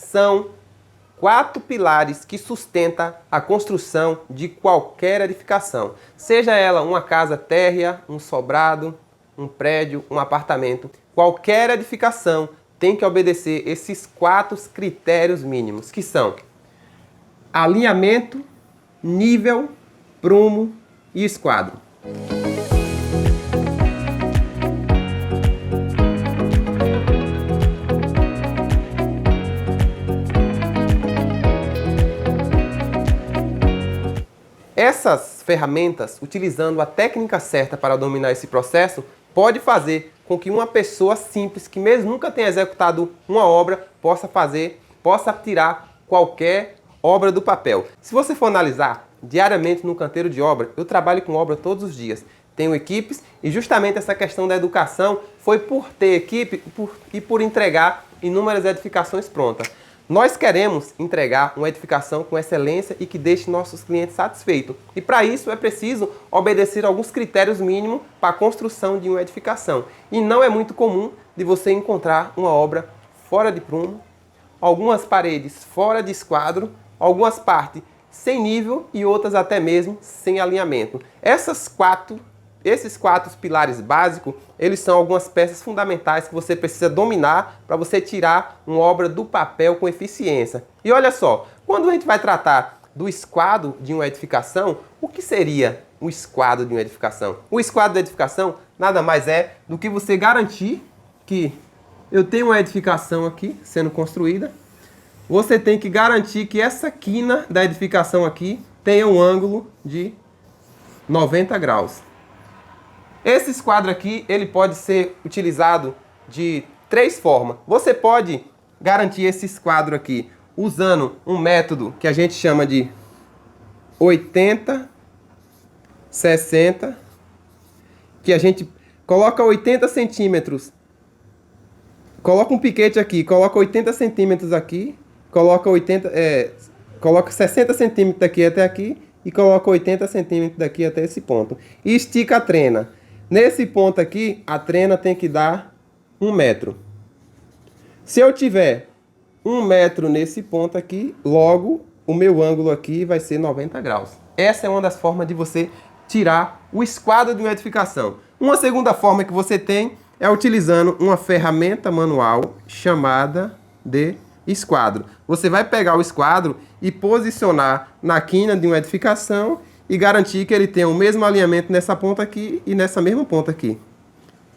são 4 pilares que sustentam a construção de qualquer edificação. Seja ela uma casa térrea, um sobrado, um prédio, um apartamento. Qualquer edificação tem que obedecer esses 4 critérios mínimos, que são alinhamento, nível, prumo e esquadro. Essas ferramentas, utilizando a técnica certa para dominar esse processo, pode fazer com que uma pessoa simples, que mesmo nunca tenha executado uma obra, possa tirar qualquer obra do papel. Se você for analisar diariamente no canteiro de obra, eu trabalho com obra todos os dias. Tenho equipes e justamente essa questão da educação foi por ter equipe e por entregar inúmeras edificações prontas. Nós queremos entregar uma edificação com excelência e que deixe nossos clientes satisfeitos. E para isso é preciso obedecer alguns critérios mínimos para a construção de uma edificação. E não é muito comum de você encontrar uma obra fora de prumo, algumas paredes fora de esquadro, algumas partes sem nível e outras até mesmo sem alinhamento. Esses 4 pilares básicos, eles são algumas peças fundamentais que você precisa dominar para você tirar uma obra do papel com eficiência. E olha só, quando a gente vai tratar do esquadro de uma edificação, o que seria o esquadro de uma edificação? O esquadro da edificação nada mais é do que você garantir que eu tenho uma edificação aqui sendo construída, você tem que garantir que essa quina da edificação aqui tenha um ângulo de 90 graus. Esse esquadro aqui, ele pode ser utilizado de 3 formas. Você pode garantir esse esquadro aqui usando um método que a gente chama de 80, 60, que a gente coloca 80 centímetros, coloca um piquete aqui, coloca 80 centímetros aqui, coloca 60 centímetros daqui até aqui e coloca 80 centímetros daqui até esse ponto. E estica a trena. Nesse ponto aqui, a trena tem que dar 1 metro. Se eu tiver 1 metro nesse ponto aqui, logo o meu ângulo aqui vai ser 90 graus. Essa é uma das formas de você tirar o esquadro de uma edificação. Uma segunda forma que você tem é utilizando uma ferramenta manual chamada de esquadro. Você vai pegar o esquadro e posicionar na quina de uma edificação e garantir que ele tenha o mesmo alinhamento nessa ponta aqui e nessa mesma ponta aqui.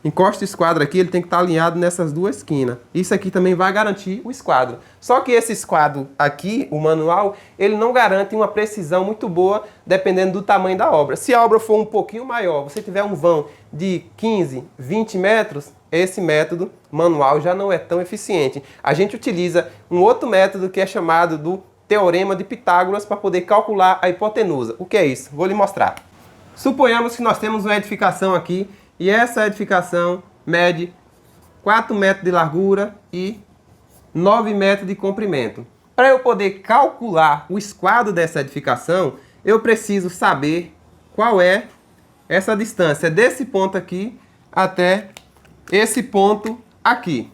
Encosta o esquadro aqui, ele tem que estar alinhado nessas 2 quinas. Isso aqui também vai garantir o esquadro. Só que esse esquadro aqui, o manual, ele não garante uma precisão muito boa dependendo do tamanho da obra. Se a obra for um pouquinho maior, você tiver um vão de 15, 20 metros, esse método manual já não é tão eficiente. A gente utiliza um outro método que é chamado do Teorema de Pitágoras para poder calcular a hipotenusa. O que é isso? Vou lhe mostrar. Suponhamos que nós temos uma edificação aqui e essa edificação mede 4 metros de largura e 9 metros de comprimento. Para eu poder calcular o esquadro dessa edificação, eu preciso saber qual é essa distância desse ponto aqui até esse ponto aqui.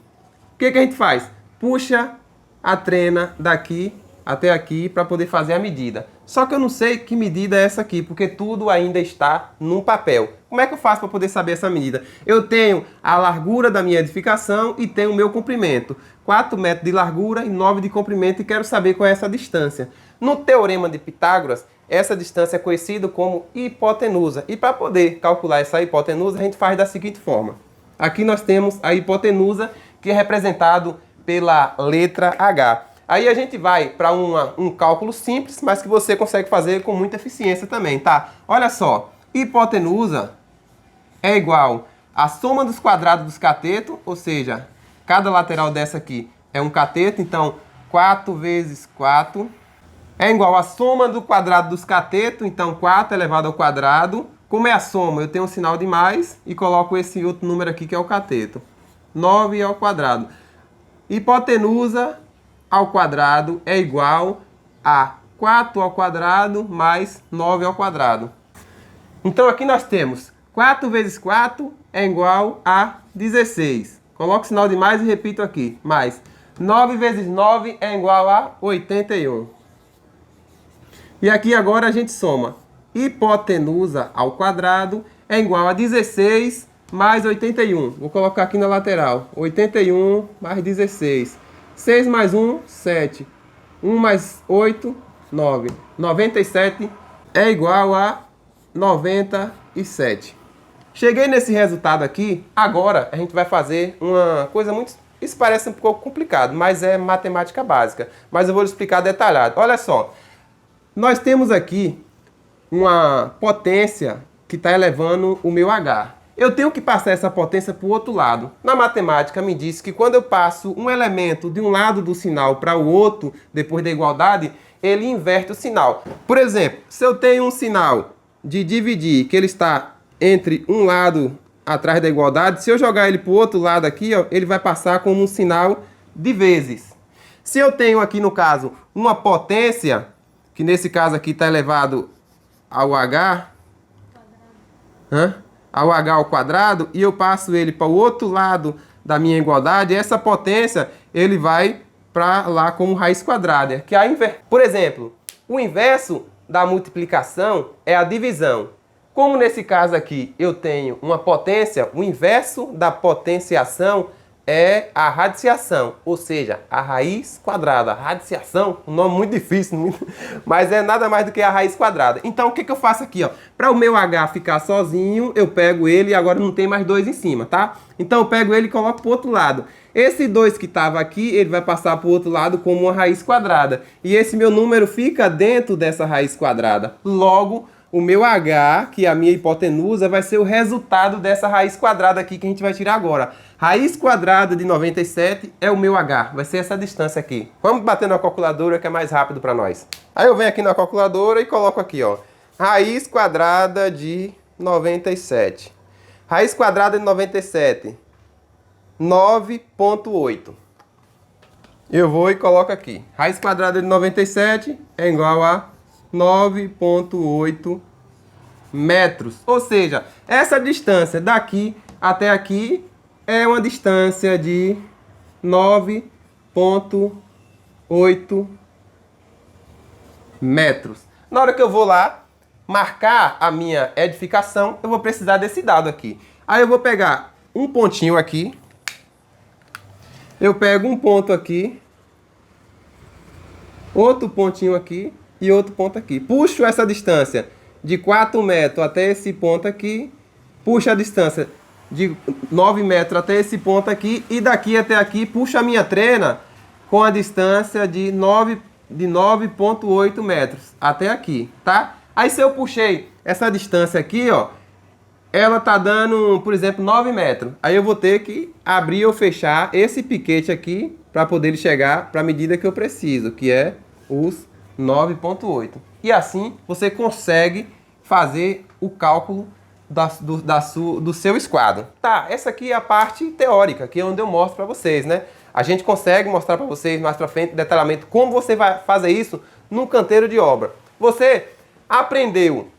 O que a gente faz? Puxa a trena daqui até aqui para poder fazer a medida. Só que eu não sei que medida é essa aqui, porque tudo ainda está num papel. Como é que eu faço para poder saber essa medida? Eu tenho a largura da minha edificação e tenho o meu comprimento. 4 metros de largura e 9 de comprimento e quero saber qual é essa distância. No Teorema de Pitágoras, essa distância é conhecida como hipotenusa. E para poder calcular essa hipotenusa, a gente faz da seguinte forma. Aqui nós temos a hipotenusa, que é representado pela letra H. Aí a gente vai para um cálculo simples, mas que você consegue fazer com muita eficiência também, tá? Olha só, hipotenusa é igual à soma dos quadrados dos catetos, ou seja, cada lateral dessa aqui é um cateto, então 4 vezes 4 é igual à soma do quadrado dos catetos, então 4 elevado ao quadrado. Como é a soma? Eu tenho um sinal de mais e coloco esse outro número aqui que é o cateto. 9 ao quadrado. Hipotenusa ao quadrado é igual a 4 ao quadrado mais 9 ao quadrado. Então aqui nós temos 4 vezes 4 é igual a 16. Coloco o sinal de mais e repito aqui. Mais 9 vezes 9 é igual a 81. E aqui agora a gente soma. Hipotenusa ao quadrado é igual a 16 mais 81. Vou colocar aqui na lateral. 81 mais 16. 6 mais 1, 7. 1 mais 8, 9. 97 é igual a 97. Cheguei nesse resultado aqui. Agora a gente vai fazer uma coisa muito... Isso parece um pouco complicado, mas é matemática básica. Mas eu vou explicar detalhado. Olha só. Nós temos aqui uma potência que está elevando o meu H. Eu tenho que passar essa potência para o outro lado. Na matemática me diz que quando eu passo um elemento de um lado do sinal para o outro, depois da igualdade, ele inverte o sinal. Por exemplo, se eu tenho um sinal de dividir, que ele está entre um lado atrás da igualdade, se eu jogar ele para o outro lado aqui, ó, ele vai passar como um sinal de vezes. Se eu tenho aqui, no caso, uma potência, que nesse caso aqui está elevado ao H, ao H ao quadrado, e eu passo ele para o outro lado da minha igualdade, essa potência ele vai para lá como raiz quadrada. Que Por exemplo, o inverso da multiplicação é a divisão. Como nesse caso aqui eu tenho uma potência, o inverso da potenciação é a radiciação, ou seja, a raiz quadrada. Radiciação, um nome muito difícil, mas é nada mais do que a raiz quadrada. Então o que eu faço aqui? Para o meu H ficar sozinho, eu pego ele e agora não tem mais 2 em cima, tá? Então eu pego ele e coloco para o outro lado. Esse 2 que estava aqui, ele vai passar para o outro lado como uma raiz quadrada. E esse meu número fica dentro dessa raiz quadrada. Logo, o meu H, que é a minha hipotenusa, vai ser o resultado dessa raiz quadrada aqui que a gente vai tirar agora. Raiz quadrada de 97 é o meu H, vai ser essa distância aqui. Vamos bater na calculadora que é mais rápido para nós. Aí eu venho aqui na calculadora e coloco aqui, ó. Raiz quadrada de 97. Raiz quadrada de 97, 9,8. Eu vou e coloco aqui. Raiz quadrada de 97 é igual a 9,8 metros. Ou seja, essa distância daqui até aqui é uma distância de 9,8 metros. Na hora que eu vou lá marcar a minha edificação, eu vou precisar desse dado aqui. Aí eu vou pegar um pontinho aqui. Eu pego um ponto aqui. Outro pontinho aqui. E outro ponto aqui. Puxo essa distância de 4 metros até esse ponto aqui. Puxo a distância de 9 metros até esse ponto aqui. E daqui até aqui, puxo a minha trena com a distância de 9,8 metros. Até aqui, tá? Aí se eu puxei essa distância aqui, ó. Ela tá dando, por exemplo, 9 metros. Aí eu vou ter que abrir ou fechar esse piquete aqui para poder chegar para a medida que eu preciso, que é os 9,8. E assim você consegue fazer o cálculo do seu esquadro. Tá, essa aqui é a parte teórica, que é onde eu mostro para vocês, né? A gente consegue mostrar para vocês mais para frente, detalhamento, como você vai fazer isso no canteiro de obra. Você aprendeu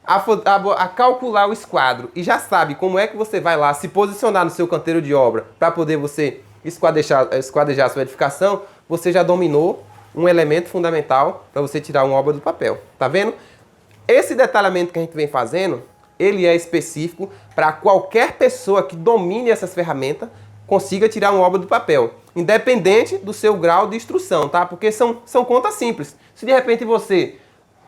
a calcular o esquadro e já sabe como é que você vai lá se posicionar no seu canteiro de obra para poder você esquadrejar a sua edificação, você já dominou um elemento fundamental para você tirar uma obra do papel. Tá vendo? Esse detalhamento que a gente vem fazendo, ele é específico para qualquer pessoa que domine essas ferramentas consiga tirar uma obra do papel, independente do seu grau de instrução, tá? Porque são contas simples. Se de repente você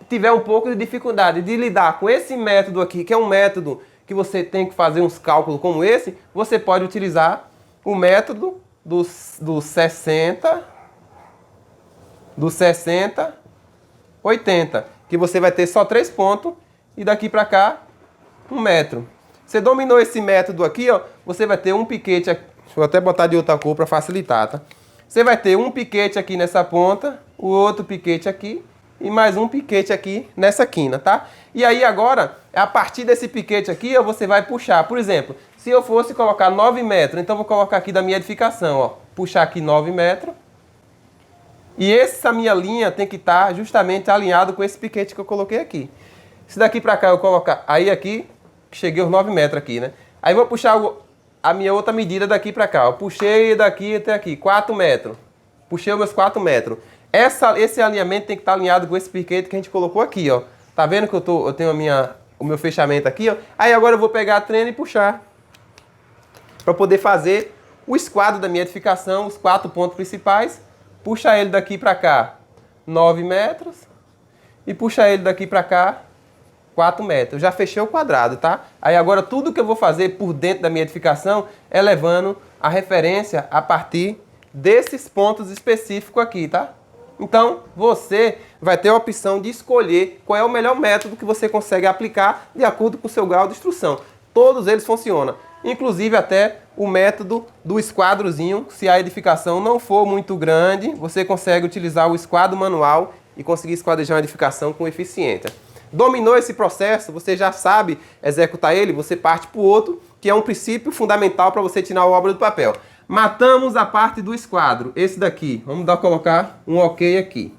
tiver um pouco de dificuldade de lidar com esse método aqui, que é um método que você tem que fazer uns cálculos como esse, você pode utilizar o método do 60, 80, que você vai ter só 3 pontos e daqui para cá 1 metro. Você dominou esse método aqui, ó, você vai ter um piquete aqui. Deixa eu até botar de outra cor para facilitar, tá? Você vai ter um piquete aqui nessa ponta, o outro piquete aqui e mais um piquete aqui nessa quina, tá? E aí agora, a partir desse piquete aqui, ó, você vai puxar. Por exemplo, se eu fosse colocar 9 metros, então vou colocar aqui da minha edificação, ó, puxar aqui 9 metros. E essa minha linha tem que estar justamente alinhado com esse piquete que eu coloquei aqui. Se daqui para cá eu colocar, aí aqui, cheguei aos 9 metros aqui, né? Aí vou puxar a minha outra medida daqui para cá. Eu puxei daqui até aqui, 4 metros. Puxei os meus 4 metros. Esse alinhamento tem que estar alinhado com esse piquete que a gente colocou aqui, ó. Tá vendo que eu tenho o meu fechamento aqui, ó? Aí agora eu vou pegar a trena e puxar. Para poder fazer o esquadro da minha edificação, os 4 pontos principais. Puxa ele daqui para cá, 9 metros. E puxa ele daqui para cá, 4 metros. Eu já fechei o quadrado, tá? Aí agora tudo que eu vou fazer por dentro da minha edificação é levando a referência a partir desses pontos específicos aqui, tá? Então, você vai ter a opção de escolher qual é o melhor método que você consegue aplicar de acordo com o seu grau de instrução. Todos eles funcionam. Inclusive até o método do esquadrozinho. Se a edificação não for muito grande, você consegue utilizar o esquadro manual e conseguir esquadrejar uma edificação com eficiência. Dominou esse processo, você já sabe executar ele, você parte para o outro, que é um princípio fundamental para você tirar a obra do papel. Matamos a parte do esquadro, esse daqui. Vamos colocar um ok aqui.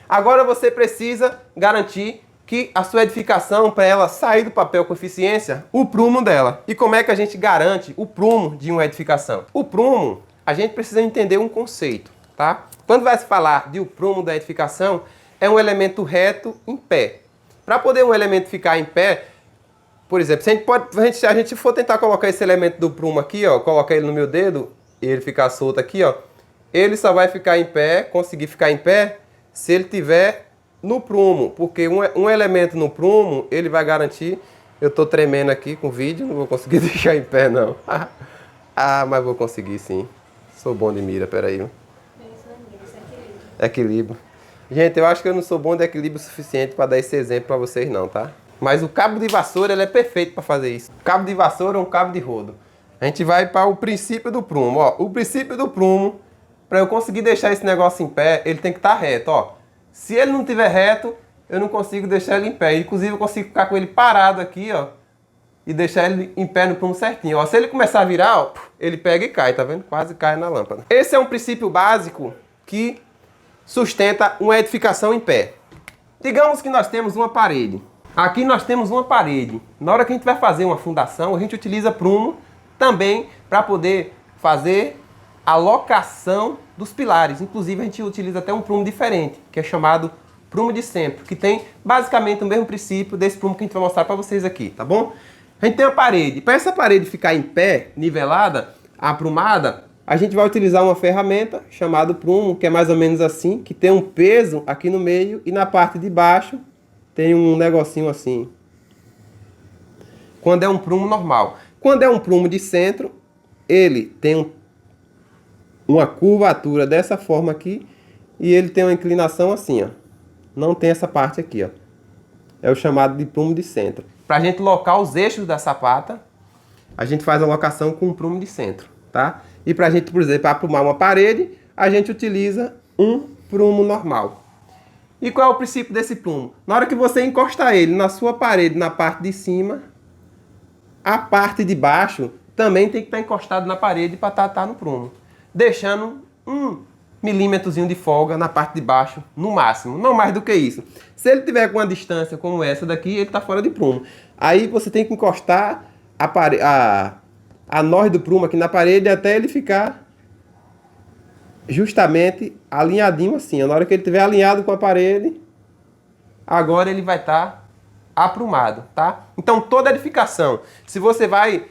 Agora você precisa garantir que a sua edificação, para ela sair do papel com eficiência, o prumo dela. E como é que a gente garante o prumo de uma edificação? O prumo, a gente precisa entender um conceito, tá? Quando vai se falar de o prumo da edificação, é um elemento reto em pé. Para poder um elemento ficar em pé, por exemplo, se a gente for tentar colocar esse elemento do prumo aqui, ó, colocar ele no meu dedo e ele ficar solto aqui, ó, ele só vai ficar em pé, conseguir ficar em pé, se ele tiver no prumo, porque um elemento no prumo, ele vai garantir. Eu tô tremendo aqui com o vídeo, não vou conseguir deixar em pé não. Ah, mas vou conseguir sim. Sou bom de mira, peraí. Equilíbrio. Gente, eu acho que eu não sou bom de equilíbrio suficiente para dar esse exemplo para vocês não, tá? Mas o cabo de vassoura, ele é perfeito para fazer isso. O cabo de vassoura é um cabo de rodo. A gente vai para o princípio do prumo, ó. O princípio do prumo, para eu conseguir deixar esse negócio em pé, ele tem que estar reto, ó. Se ele não estiver reto, eu não consigo deixar ele em pé. Inclusive, eu consigo ficar com ele parado aqui, ó. E deixar ele em pé no prumo certinho, ó. Se ele começar a virar, ó, ele pega e cai, tá vendo? Quase cai na lâmpada. Esse é um princípio básico que sustenta uma edificação em pé. Digamos que nós temos uma parede. Aqui nós temos uma parede. Na hora que a gente vai fazer uma fundação, a gente utiliza prumo também para poder fazer a locação dos pilares. Inclusive a gente utiliza até um prumo diferente, que é chamado prumo de centro, que tem basicamente o mesmo princípio desse prumo que a gente vai mostrar para vocês aqui, tá bom? A gente tem uma parede. Para essa parede ficar em pé, nivelada, aprumada, a gente vai utilizar uma ferramenta chamada prumo, que é mais ou menos assim, que tem um peso aqui no meio e na parte de baixo tem um negocinho assim. Quando é um prumo normal. Quando é um prumo de centro, ele tem uma curvatura dessa forma aqui e ele tem uma inclinação assim, ó. Não tem essa parte aqui, ó. É o chamado de prumo de centro. Para a gente locar os eixos da sapata, a gente faz a locação com um prumo de centro, tá? E para a gente, por exemplo, aprumar uma parede, a gente utiliza um prumo normal. E qual é o princípio desse prumo? Na hora que você encostar ele na sua parede, na parte de cima, a parte de baixo também tem que estar encostado na parede para estar no prumo. Deixando 1 milímetrozinho de folga na parte de baixo, no máximo. Não mais do que isso. Se ele tiver com uma distância como essa daqui, ele está fora de prumo. Aí você tem que encostar a nós do prumo aqui na parede até ele ficar justamente alinhadinho assim. Na hora que ele estiver alinhado com a parede, agora ele vai estar aprumado, tá? Então toda edificação, se você vai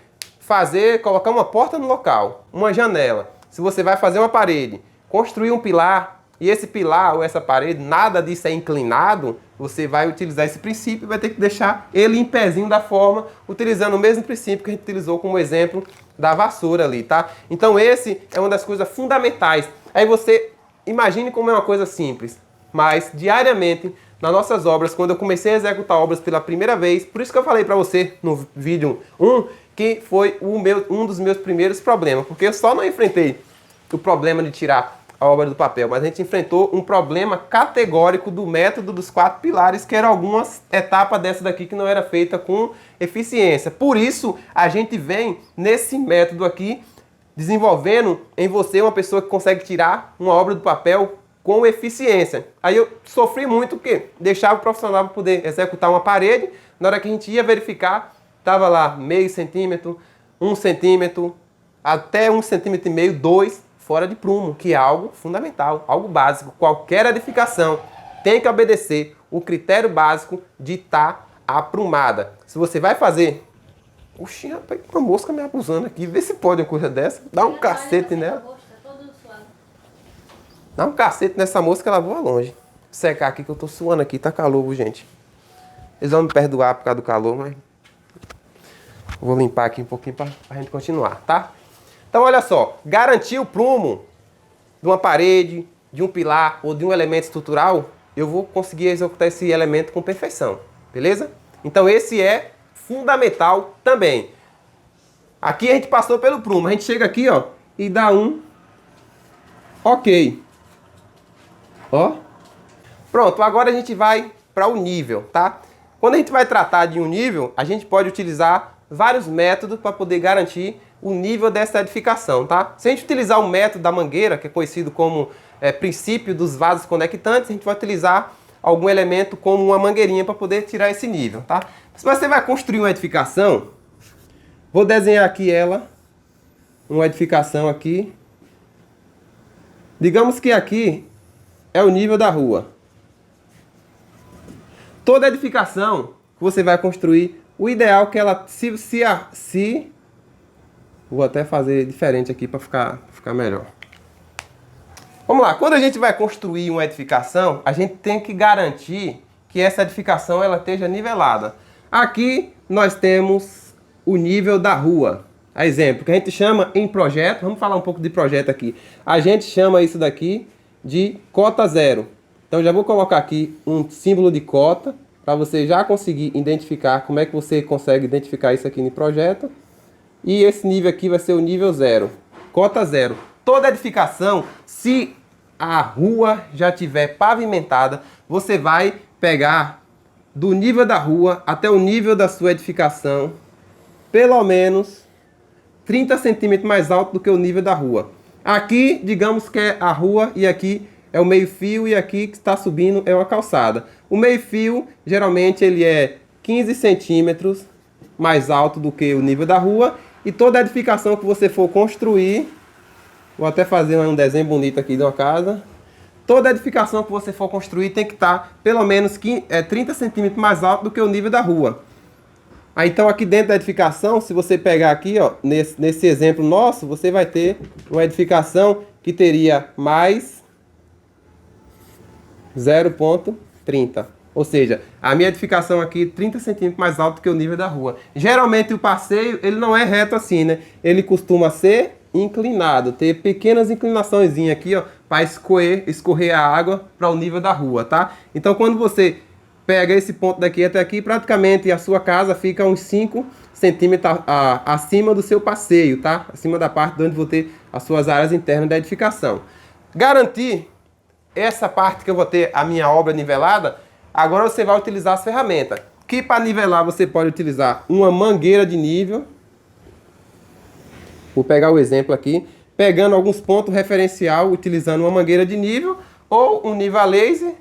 colocar uma porta no local, uma janela, se você vai fazer uma parede, construir um pilar, e esse pilar ou essa parede, nada disso é inclinado, você vai utilizar esse princípio e vai ter que deixar ele em pezinho da forma, utilizando o mesmo princípio que a gente utilizou como exemplo da vassoura ali, tá? Então esse é uma das coisas fundamentais. Aí você imagine como é uma coisa simples, mas diariamente, nas nossas obras, quando eu comecei a executar obras pela primeira vez, por isso que eu falei para você no vídeo 1, que foi um dos meus primeiros problemas, porque eu só não enfrentei o problema de tirar a obra do papel, mas a gente enfrentou um problema categórico do método dos 4 pilares, que eram algumas etapas dessa daqui que não era feita com eficiência. Por isso, a gente vem nesse método aqui, desenvolvendo em você uma pessoa que consegue tirar uma obra do papel com eficiência. Aí eu sofri muito porque deixava o profissional para poder executar uma parede, na hora que a gente ia verificar, estava lá meio centímetro, 1 centímetro, até 1,5 centímetro, 2, fora de prumo, que é algo fundamental, algo básico. Qualquer edificação tem que obedecer o critério básico de estar aprumada. Se você vai fazer... Oxi, rapaz, uma mosca me abusando aqui. Vê se pode uma coisa dessa. Dá um cacete nela. Dá um cacete nessa mosca, ela voa longe. Vou secar aqui que eu tô suando aqui, tá calor, gente. Eles vão me perdoar por causa do calor, mas... Vou limpar aqui um pouquinho pra gente continuar, tá? Então, olha só. Garantir o prumo de uma parede, de um pilar ou de um elemento estrutural, eu vou conseguir executar esse elemento com perfeição, beleza? Então, esse é fundamental também. Aqui a gente passou pelo prumo. A gente chega aqui, ó, e dá um ok. Ó. Pronto, agora a gente vai para o nível, tá? Quando a gente vai tratar de um nível, a gente pode utilizar vários métodos para poder garantir o nível dessa edificação, tá? Se a gente utilizar o método da mangueira, que é conhecido como princípio dos vasos conectantes, a gente vai utilizar algum elemento como uma mangueirinha para poder tirar esse nível, tá? Se você vai construir uma edificação, vou desenhar aqui uma edificação aqui. Digamos que aqui é o nível da rua. Toda edificação que você vai construir, o ideal é que ela vou até fazer diferente aqui para ficar melhor. Vamos lá, quando a gente vai construir uma edificação, a gente tem que garantir que essa edificação ela esteja nivelada. Aqui nós temos o nível da rua. A exemplo, que a gente chama em projeto, vamos falar um pouco de projeto aqui. A gente chama isso daqui de cota zero. Então já vou colocar aqui um símbolo de cota, para você já conseguir identificar como é que você consegue identificar isso aqui no projeto. E esse nível aqui vai ser o nível zero, cota zero. Toda edificação, se a rua já estiver pavimentada, você vai pegar do nível da rua até o nível da sua edificação, pelo menos 30 centímetros mais alto do que o nível da rua. Aqui, digamos que é a rua e aqui é o meio-fio e aqui que está subindo é uma calçada. O meio-fio, geralmente, ele é 15 centímetros mais alto do que o nível da rua. E toda edificação que você for construir, vou até fazer um desenho bonito aqui de uma casa. Toda edificação que você for construir tem que estar pelo menos 30 centímetros mais alto do que o nível da rua. Aí, então, aqui dentro da edificação, se você pegar aqui, ó, nesse exemplo nosso, você vai ter uma edificação que teria mais 0,30. Ou seja, a minha edificação aqui 30 centímetros mais alto que o nível da rua. Geralmente o passeio, ele não é reto assim, né? Ele costuma ser inclinado, ter pequenas inclinações aqui, ó, para escorrer a água para o nível da rua, tá? Então, quando você pega esse ponto daqui até aqui, praticamente a sua casa fica uns 5 centímetros acima do seu passeio, tá? Acima da parte onde vou ter as suas áreas internas da edificação. Garantir essa parte que eu vou ter a minha obra nivelada, agora você vai utilizar as ferramentas. Que para nivelar você pode utilizar uma mangueira de nível. Vou pegar o exemplo aqui, pegando alguns pontos referencial, utilizando uma mangueira de nível ou um nível a laser.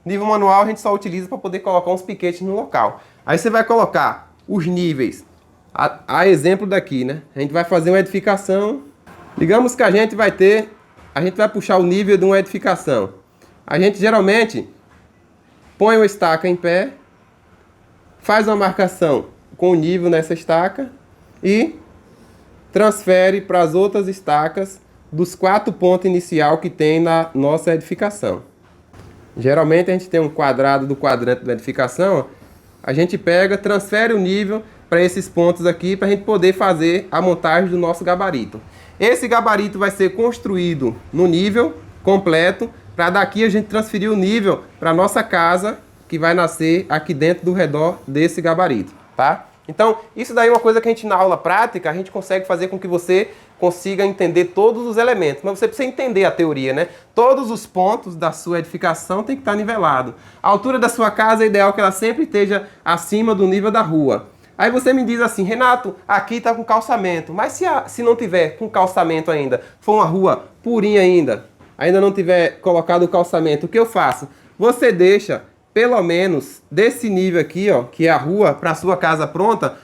Nível manual a gente só utiliza para poder colocar uns piquetes no local. Aí você vai colocar os níveis, a exemplo daqui, né? A gente vai fazer uma edificação. Digamos que a gente vai puxar o nível de uma edificação. A gente geralmente põe uma estaca em pé, faz uma marcação com o nível nessa estaca e transfere para as outras estacas dos 4 pontos inicial que tem na nossa edificação. Geralmente a gente tem um quadrado do quadrante da edificação, a gente pega, transfere o nível para esses pontos aqui para a gente poder fazer a montagem do nosso gabarito. Esse gabarito vai ser construído no nível completo, para daqui a gente transferir o nível para a nossa casa, que vai nascer aqui dentro do redor desse gabarito, tá? Então, isso daí é uma coisa que a gente na aula prática, a gente consegue fazer com que você consiga entender todos os elementos. Mas você precisa entender a teoria, né? Todos os pontos da sua edificação tem que estar nivelado. A altura da sua casa é ideal que ela sempre esteja acima do nível da rua. Aí você me diz assim, Renato, aqui está com calçamento. Mas se não tiver com calçamento ainda, for uma rua purinha ainda não tiver colocado o calçamento, o que eu faço? Você deixa pelo menos desse nível aqui, ó, que é a rua, para a sua casa pronta,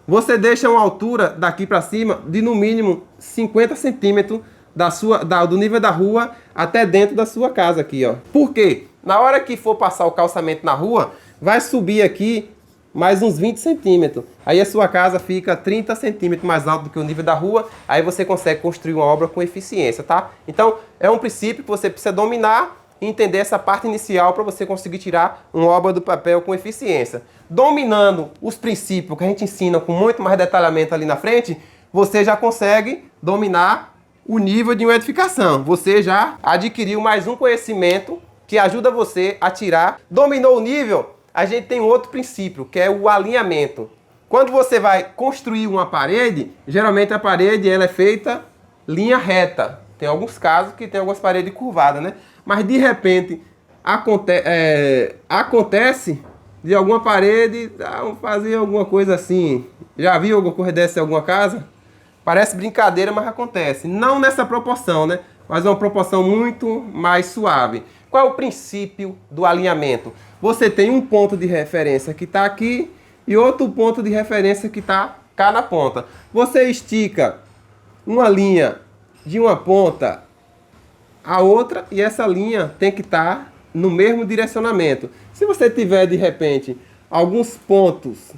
você deixa uma altura daqui para cima de no mínimo 50 centímetros do nível da rua até dentro da sua casa aqui, ó. Por quê? Na hora que for passar o calçamento na rua, vai subir aqui mais uns 20 centímetros. Aí a sua casa fica 30 centímetros mais alto do que o nível da rua, aí você consegue construir uma obra com eficiência, tá? Então, é um princípio que você precisa dominar e entender essa parte inicial para você conseguir tirar uma obra do papel com eficiência. Dominando os princípios que a gente ensina com muito mais detalhamento ali na frente, você já consegue dominar o nível de uma edificação. Você já adquiriu mais um conhecimento que ajuda você a tirar. Dominou o nível, a gente tem outro princípio, que é o alinhamento. Quando você vai construir uma parede, geralmente a parede ela é feita linha reta. Tem alguns casos que tem algumas paredes curvadas, né? Mas de repente acontece de alguma parede fazer alguma coisa assim. Já viu alguma coisa dessa em alguma casa? Parece brincadeira, mas acontece. Não nessa proporção, né? Mas é uma proporção muito mais suave. Qual é o princípio do alinhamento? Você tem um ponto de referência que está aqui e outro ponto de referência que está cá na ponta. Você estica uma linha de uma ponta a outra e essa linha tem que estar no mesmo direcionamento. Se você tiver, de repente, alguns pontos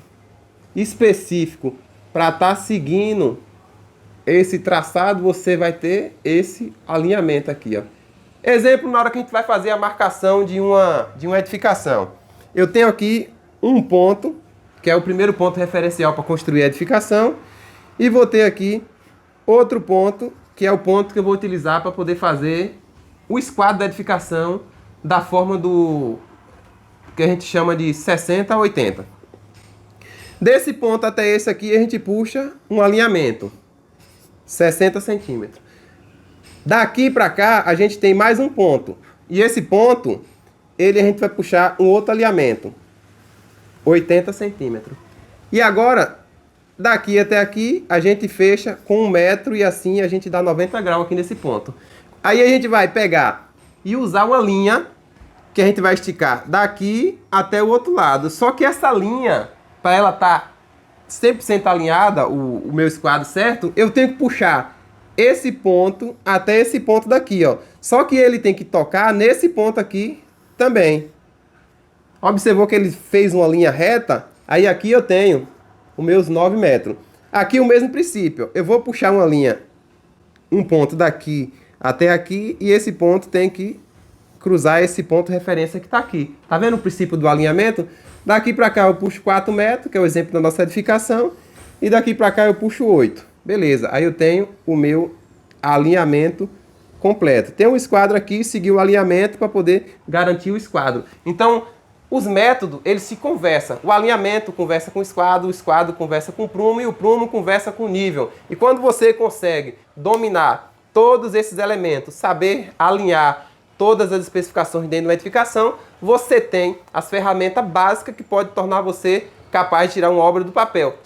específicos para estar seguindo esse traçado, você vai ter esse alinhamento aqui, ó. Exemplo, na hora que a gente vai fazer a marcação de uma edificação. Eu tenho aqui um ponto, que é o primeiro ponto referencial para construir a edificação, e vou ter aqui outro ponto, que é o ponto que eu vou utilizar para poder fazer o esquadro da edificação da forma do que a gente chama de 60 a 80. Desse ponto até esse aqui, a gente puxa um alinhamento, 60 centímetros. Daqui para cá, a gente tem mais um ponto. E esse ponto, a gente vai puxar um outro alinhamento, 80 centímetros. E agora, daqui até aqui, a gente fecha com 1 metro e assim a gente dá 90 graus aqui nesse ponto. Aí a gente vai pegar e usar uma linha que a gente vai esticar daqui até o outro lado. Só que essa linha, para ela estar 100% alinhada, o meu esquadro certo, eu tenho que puxar esse ponto até esse ponto daqui, ó. Só que ele tem que tocar nesse ponto aqui também. Observou que ele fez uma linha reta? Aí aqui eu tenho os meus 9 metros. Aqui o mesmo princípio. Eu vou puxar uma linha, um ponto daqui até aqui, e esse ponto tem que cruzar esse ponto de referência que está aqui. Tá vendo o princípio do alinhamento? Daqui para cá eu puxo 4 metros, que é o exemplo da nossa edificação, e daqui para cá eu puxo 8. Beleza, aí eu tenho o meu alinhamento completo. Tem um esquadro aqui, seguir o alinhamento para poder garantir o esquadro. Então, os métodos, eles se conversam. O alinhamento conversa com o esquadro conversa com o prumo e o prumo conversa com o nível. E quando você consegue dominar todos esses elementos, saber alinhar todas as especificações dentro de uma edificação, você tem as ferramentas básicas que podem tornar você capaz de tirar uma obra do papel.